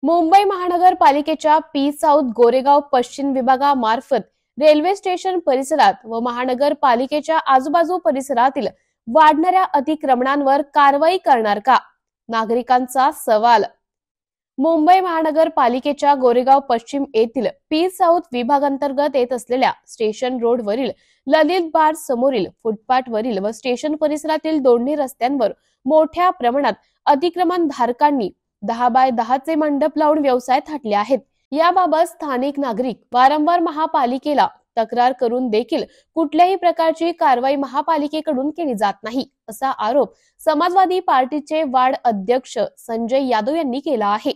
मुंबई महानगरपालिकेच्या P south Goregaon पश्चिम विभागामार्फत रेल्वे स्टेशन परिसरात व महानगरपालिकेच्या आजूबाजू परिसरातील वाढणाऱ्या अतिक्रमणांवर कारवाई करणार का? नागरिकांचा सवाल। मुंबई महानगरपालिकेच्या गोरेगाव पश्चिम येथील पी साउथ विभागांतर्गत येत असलेल्या स्टेशन रोड वरील ललित बार समोरील फुटपाथ वरील व स्टेशन परिसरातील दोन्ही रस्त्यांवर मोठ्या प्रमाणात अतिक्रमण धारकांनी 10 बाय 10 चे मंडप लावून व्यवसाय थाटले आहेत। याबाबत स्थानिक नागरिक वारंवार महापालिकेला तक्रार करून देखील कुठल्याही प्रकारची कारवाई महापालिकेकडून केली जात नाही, असा आरोप समाजवादी पार्टीचे वार्ड अध्यक्ष संजय यादव यांनी केला आहे।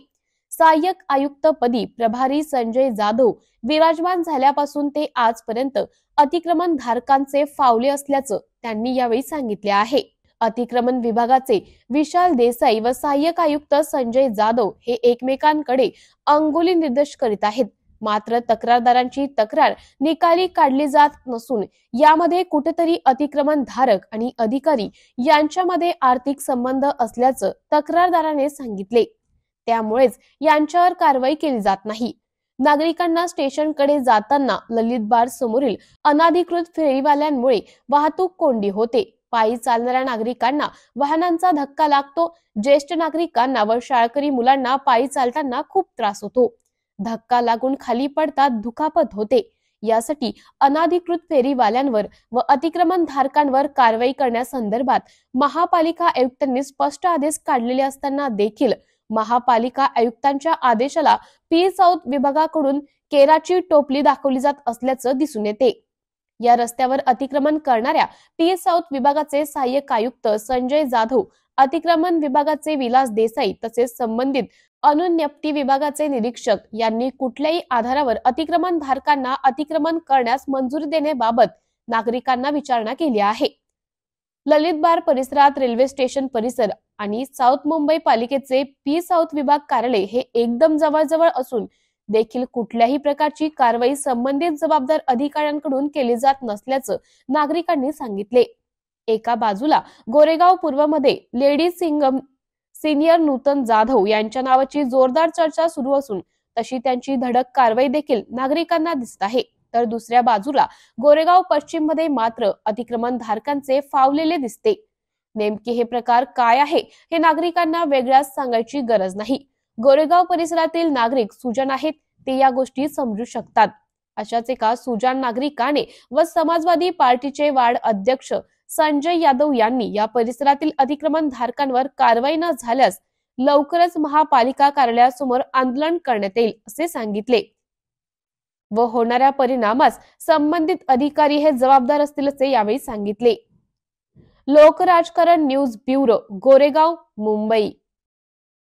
सहाय्यक आयुक्त पदी प्रभारी संजय जाधव विराजमान झाल्यापासून ते आजपर्यंत अतिक्रमण धारकांचे फावले असल्याचं त्यांनी यावेळी सांगितले आहे। अतिक्रमण विभागाचे विशाल देसाई व सहाय्यक आयुक्त संजय जाधव हे एकमेकांकडे अंगुली निर्देश करीत आहेत, मात्र तक्रारदारांची तक्रार निकाली काढली जात नसून यामध्ये कुठेतरी अतिक्रमण धारक आणि अधिकारी यांच्यामध्ये आर्थिक संबंध असल्याचं तक्रारदाराने सांगितले। त्यामुळेच यांच्यावर कारवाई केली जात नाही। नागरिकांना स्टेशनकडे जाताना ललित बार समोरील अनाधिकृत फेरीवाल्यांमुळे वाहतूक कोंडी होते। पायी चालणाऱ्या नागरिकांना वाहनांचा धक्का लागतो। ज्येष्ठ नागरिकांना व शाळकरी मुलांना पायी चालताना खूप त्रास होतो। धक्का लागून खाली पडतात, दुखापत होते। यासाठी अनाधिकृत फेरीवाल्यांवर व अतिक्रमण धारकांवर कारवाई करण्यासंदर्भात महापालिका आयुक्तांनी स्पष्ट आदेश काढलेले असताना देखील महापालिका आयुक्तांच्या आदेशाला पी साउथ विभागाकडून केराची टोपली दाखवली जात असल्याचं दिसून येते। या रस्त्यावर अतिक्रमण करणाऱ्या पी साउथ विभागाचे सहाय्यक आयुक्त संजय जाधव, अतिक्रमण विभागाचे विलास देसाई तसेच संबंधित अनुज्ञप्ती विभागाचे निरीक्षक यांनी कुठल्याही आधारावर अतिक्रमण धारकांना अतिक्रमण करण्यास मंजुरी देण्याबाबत नागरिकांना विचारणा केली आहे। ललित बार परिसरात रेल्वे स्टेशन परिसर आणि साउथ मुंबई पालिकेचे पी साउथ विभाग कार्यालय हे एकदम जवळजवळ असून देखील कुठल्याही प्रकारची कारवाई संबंधित जबाबदार अधिकाऱ्यांकडून केली जात नसल्याचं नागरिकांनी सांगितले। एका बाजूला गोरेगाव पूर्व मध्ये लेडी सिनियर नूतन जाधव यांच्या नावाची जोरदार चर्चा सुरू असून तशी त्यांची धडक कारवाई देखील नागरिकांना दिसत आहे, तर दुसऱ्या बाजूला गोरेगाव पश्चिम मध्ये मात्र अतिक्रमण धारकांचे फावलेले दिसते। नेमके हे प्रकार काय आहे हे नागरिकांना वेगळ्याच सांगायची गरज नाही। गोरेगाव परिसरातील नागरिक सुजाण आहेत, ते या गोष्टी समजू शकतात। अशाच एका सुजाण नागरिकाने व समाजवादी पार्टीचे वार्ड अध्यक्ष संजय यादव यांनी या परिसरातील अतिक्रमण धारकांवर कारवाई न झाल्यास लवकरच महापालिका कार्यालयासमोर आंदोलन करण्यात येईल असे सांगितले व होणाऱ्या परिणामास संबंधित अधिकारी हे जबाबदार असतील असे यावेळी सांगितले। लोकराजकारण न्यूज ब्युरो, गोरेगाव, मुंबई।